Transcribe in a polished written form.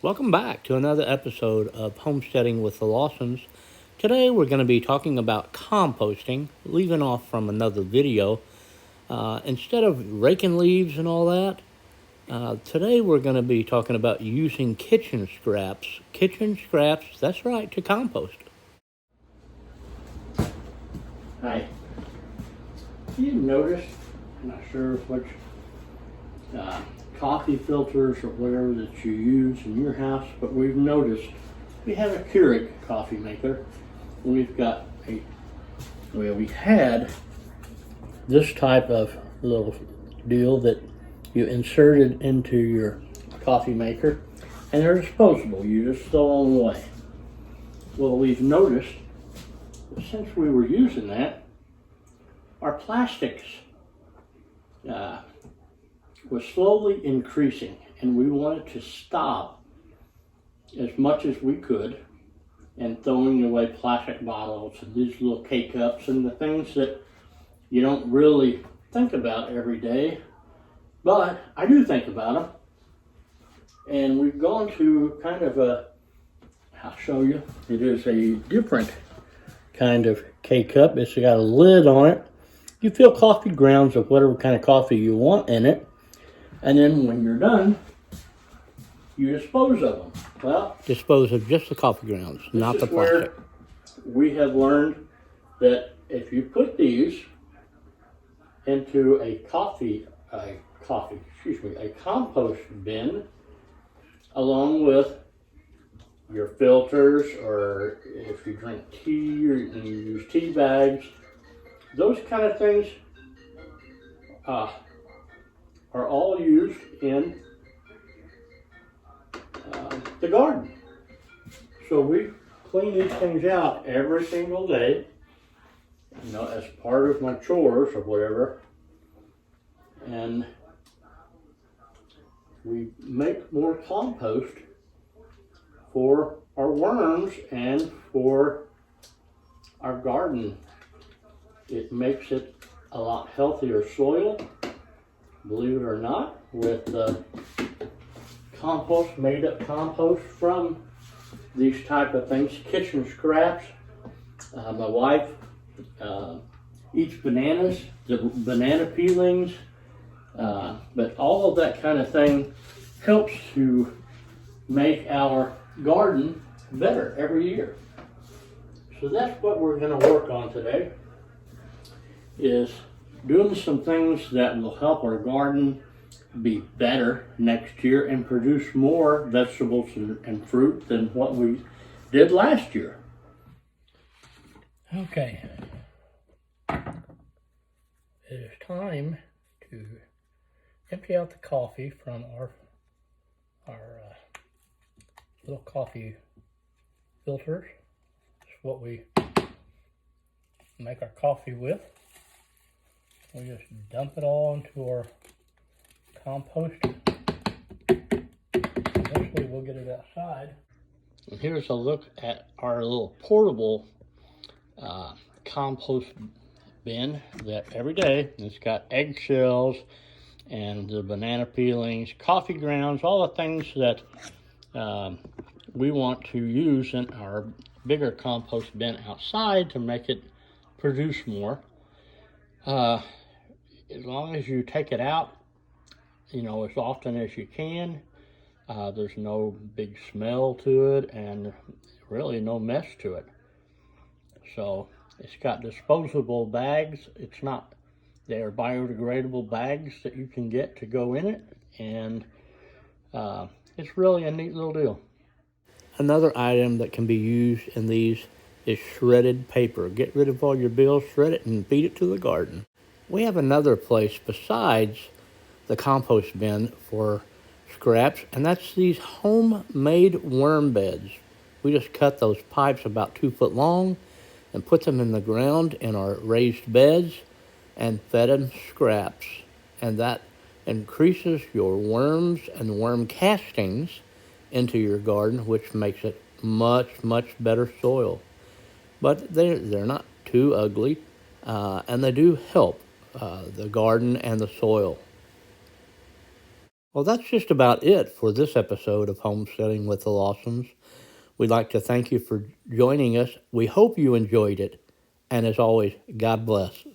Welcome back to another episode of Homesteading with the Lawsons. Today we're going to be talking about composting, leaving off from another video. Instead of raking leaves and all that, today we're going to be talking about using kitchen scraps. Kitchen scraps, that's right, to compost. Hi. You noticed, I'm not sure which coffee filters or whatever that you use in your house, but we've noticed we have a Keurig coffee maker. We've got we had this type of little deal that you inserted into your coffee maker, and they're disposable. You just throw them away. Well, we've noticed that since we were using that, our plastics was slowly increasing, and we wanted to stop as much as we could and throwing away plastic bottles and these little K-cups and the things that you don't really think about every day, but I do think about them. And we've gone to kind of I'll show you, it is a different kind of K-cup. It's got a lid on it. You fill coffee grounds of whatever kind of coffee you want in it. And then when you're done, you dispose of them. Well, dispose of just the coffee grounds, not the plastic. We have learned that if you put these into a compost bin, along with your filters, or if you drink tea or you use tea bags, those kind of things are all used in the garden. So we clean these things out every single day, as part of my chores or whatever. And we make more compost for our worms and for our garden. It makes it a lot healthier soil, believe it or not, with compost, made up compost from these type of things, kitchen scraps. My wife eats bananas, the banana peelings, but all of that kind of thing helps to make our garden better every year. So that's what we're going to work on today, is doing some things that will help our garden be better next year and produce more vegetables and fruit than what we did last year. Okay, it is time to empty out the coffee from our little coffee filters. It's what we make our coffee with. We just dump it all into our compost. Eventually we'll get it outside. And here's a look at our little portable compost bin that every day, it's got eggshells and the banana peelings, coffee grounds, all the things that we want to use in our bigger compost bin outside to make it produce more. As long as you take it out, as often as you can, there's no big smell to it and really no mess to it. So it's got disposable bags. They're biodegradable bags that you can get to go in it, and it's really a neat little deal. Another item that can be used in these is shredded paper. Get rid of all your bills, shred it, and feed it to the garden. We have another place besides the compost bin for scraps, and that's these homemade worm beds. We just cut those pipes about 2 foot long and put them in the ground in our raised beds and fed them scraps. And that increases your worms and worm castings into your garden, which makes it much, much better soil. But they're not too ugly, and they do help the garden and the soil. Well, that's just about it for this episode of Homesteading with the Lawsons. We'd like to thank you for joining us. We hope you enjoyed it. And as always, God bless.